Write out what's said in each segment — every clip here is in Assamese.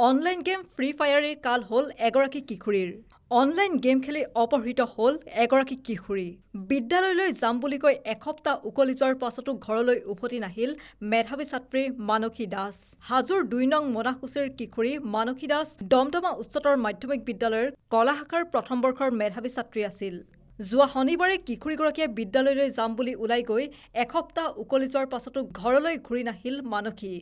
অনলাইন গেম ফ্ৰী ফায়াৰৰ কাল হ'ল এগৰাকী কিশোৰীৰ। অনলাইন গেম খেলি অপহৃত হ'ল এগৰাকী কিশোৰী। বিদ্যালয়লৈ যাম বুলি কৈ এসপ্তাহ উকলি যোৱাৰ পাছতো ঘৰলৈ উভতি নাহিল মেধাৱী ছাত্ৰী মানসী দাস। হাজোৰ ২ নং মনাকুছিৰ কিশোৰী মানসী দাস দমদমা উচ্চতৰ মাধ্যমিক বিদ্যালয়ৰ কলা শাখাৰ প্ৰথম বৰ্ষৰ মেধাৱী ছাত্ৰী আছিল। যোৱা শনিবাৰে কিশোৰীগৰাকীয়ে বিদ্যালয়লৈ যাম বুলি ওলাই গৈ এসপ্তাহ উকলি যোৱাৰ পাছতো ঘৰলৈ ঘূৰি নাহিল মানসী।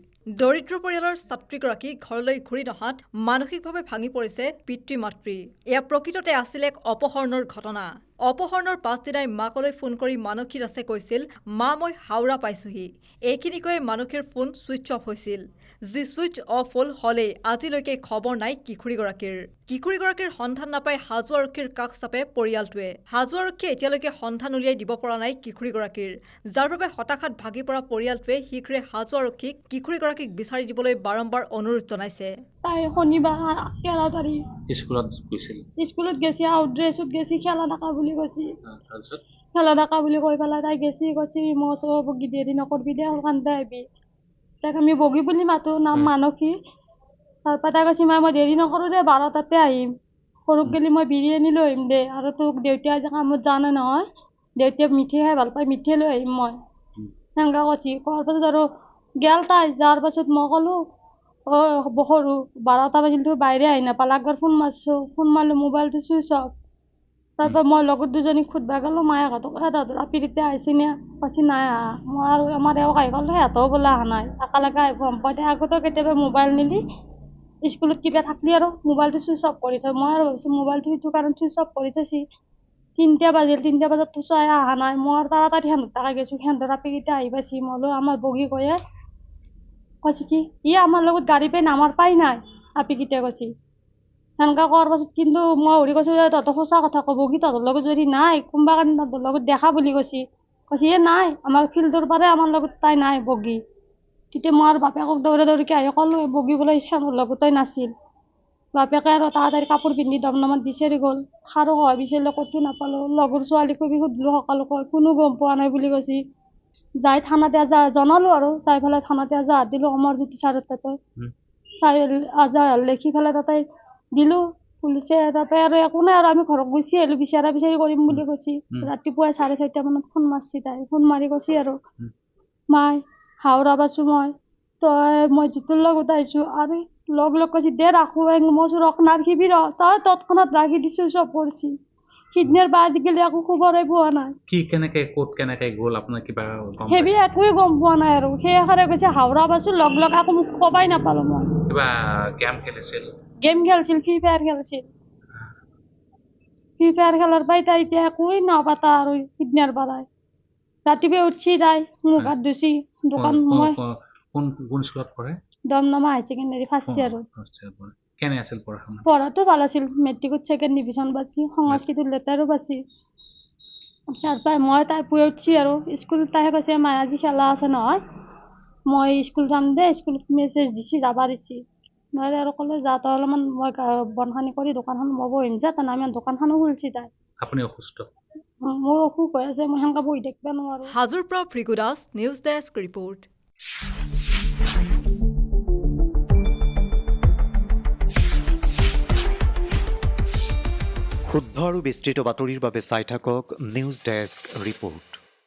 দৰিদ্ৰ পৰিয়ালৰ ছাত্ৰীগৰাকী ঘৰলৈ ঘূৰি নহাত মানসিকভাৱে ভাঙি পৰিছে পিতৃ-মাতৃ। এয়া প্ৰকৃততে আছিল এক অপহৰণৰ ঘটনা। অপহৰণৰ পাছদিনাই মাকলৈ ফোন কৰি মানসী দাসে কৈছিল, মা মই হাওৰা পাইছোহি। এইখিনি কৈ মানসীৰ ফোন ছুইচ অফ হৈছিল। যি ছুইচ অফ হ'লেই আজিলৈকে খবৰ নাই কিশোৰীগৰাকীৰ। কিশোৰীগৰাকীৰ সন্ধান নাপাই হাজো আৰক্ষীৰ কাষ চাপে পৰিয়ালটোৱে। হাজো আৰক্ষীয়ে এতিয়ালৈকে সন্ধান উলিয়াই দিব পৰা নাই কিশোৰীগৰাকীৰ, যাৰ বাবে হতাশাত ভাগি পৰা পৰিয়ালটোৱে শীঘ্ৰে হাজো আৰক্ষীক কিশোৰীগৰাকীক বিচাৰি দিবলৈ বাৰম্বাৰ অনুৰোধ জনাইছে। তাই শনিবাৰ 13 তাৰিখ স্কুলত গৈছিল। স্কুলত গেছি আউটড্ৰেছত গেছি খেলা থাকা বুলি কৈছি। তাৰপিছত খেলা থাকা বুলি কৈ পেলাই তাই গেছি কৈছি মই চব দেৰি নকৰবি দে কান্দে আহিবি। তাইক আমি বগী বুলি মাতো, নাম মানসী। তাৰপৰা তাই কৈছি মই দেৰি নকৰোঁ দে 12টাতে আহিম। সৰুক গেলি মই বিৰিয়ানী লৈ আহিম দে, আৰু তোক দেউতাই আজি কামত জানে নহয়, দেউতাই মিঠাই খাই ভাল পায়, মিঠাই লৈ আহিম মই। সেনেকৈ কৈছি। কোৱাৰ পাছত আৰু গেল তাই। যোৱাৰ পাছত মই ক'লোঁ সৰু 12টা বাজিল তোৰ বাহিৰে আহি নাপাল। একবাৰ ফোন মাৰছোঁ, ফোন মাৰিলোঁ মোবাইলটো ছুইচ অফ। তাৰপৰা মই লগত দুজনীক সুধবা গ'লোঁ মায়েহঁতক, তহঁতৰ আপি তেতিয়া আহিছে নে? কৈছি নাই আহা। মই আৰু আমাৰ এওঁক আহি ক'লোঁ সিহঁতেও বোলে অহা নাই, একেলগে আহিব গম পাই। আগতেও কেতিয়াবা মোবাইল নিলি স্কুলত কিবা থাকলি আৰু মোবাইলটো ছুইচ অফ কৰি থয়। মই আৰু ভাবিছোঁ মোবাইলটো সেইটো কাৰণ ছুইচ অফ কৰি থৈছি। 3টা বাজিল, 3টা বজাততো চাই অহা নাই। মই আৰু তাড়াতাড়ি সিহঁতৰ তাকে গৈছোঁ, সিহঁতৰ আপিকেইটা আহি পাইছি। মই বোলো আমাৰ বগী কৈছে কি আমাৰ লগত গাড়ী পাই নামাৰ পাই নাই আপিকেইটাই কৈছি। সেনেকৈ কোৱাৰ পাছত কিন্তু মই হৰি কৈছোঁ তহঁতক সঁচা কথা ক'ব কি তহঁতৰ লগত যদি নাই কোনোবা কাৰণে তহঁতৰ লগত দেখা বুলি কৈছি নাই আমাৰ ফিল্ডৰ পাৰে আমাৰ লগত তাই নাই বগী। তেতিয়া মই আৰু বাপেকক দৌৰা দৌৰিকৈ আহি ক'লোঁ বগী বোলে সিহঁতৰ লগতেই নাছিল। বাপেকে আৰু তাড়াতাড়ি কাপোৰ পিন্ধি দমদমাত বিচাৰি গ'ল। খাৰো হয় বিচাৰিলে ক'তো নাপালোঁ। লগৰ ছোৱালীকো সুধিলোঁ, সকলোকে কোনো গম পোৱা নাই বুলি কৈছি। যাই থানাতে জনালোঁ আৰু যাই পেলাই থানাতে এজাহাৰ দিলোঁ অমৰজ্যোতি ছাৰৰ তাতে। চাই এজাহাৰ লিখি পেলাই তাতে দিলোঁ পুলিচে। তাতে আৰু একো নাই আৰু আমি ঘৰত গুচি আহিলোঁ, বিচাৰি কৰিম বুলি কৈছি। ৰাতিপুৱাই 4:30 মানত ফোন মাৰছি তাই। ফোন মাৰি কৈছি আৰু মাই হাওৰা পাইছোঁ মই যিটোৰ লগত আহিছোঁ আৰু লগ কৈছি দে ৰাখোঁ। মই ৰখ নাৰখিবি তই তৎক্ষণাত ৰাখি দিছোঁ, চব কৰিছি। সিদিনাৰ বাদ গেলি একো খবৰে পোৱা নাই। কি কেনেকে ক'ত কেনেকে গ'ল আপোনাৰ কিবা গম সেইবি পাইছে? একোৱে গম পোৱা নাই আৰু সেইষাৰে কৈছে হাওৰা পাইছোঁ লগ একো মোক খবাই নাপালোঁ মই। কিবা গেম খেলিছিল? গেম খেলছিল, ফ্ৰী ফায়াৰ খেলছিল। ফ্ৰী ফায়াৰ খেলাৰ পৰাই তাই এতিয়া একোৱেই নাপাতা আৰু সিদিনাৰ পৰাই। ৰাতিপুৱাই উঠছি তাই মুখ হাত ধুইছি দোকান মই কোন স্কুলত পঢ়ে? দমদমা হাই ছেকেণ্ডেৰী ফাৰ্ষ্ট ইয়াৰত। কেনে আছিল পঢ়া-শুনা? পঢ়াটো ভাল আছিল। মেট্ৰিকত 2nd ডিভিজন পাইছি, সংস্কৃতিত লেটাৰো পাইছি। তাৰপৰা মই তাই পুৱাই উঠছি আৰু স্কুল তাই কৈছে মায়ে আজি খেলা আছে নহয়, মই স্কুল যাম দে। স্কুলত মেছেজ দিছি যাবা দিছি। মই আৰু ক'লোঁ যা তই অলপমান মই বনখানি কৰি দোকানখন মই বহিম যা। তাৰমানে দোকানখনো খুলছি তাই। আপুনি অসুস্থ? মোৰ অসুখ হৈ আছে, মই সেনেকৈ বহি থাকিব নোৱাৰোঁ। হাজোৰ পৰা Bhrigu Das, news desk report. শুদ্ধ আৰু বিস্তৃত বাতৰিৰ বাবে চাই থাকক নিউজ ডেস্ক ৰিপৰ্ট।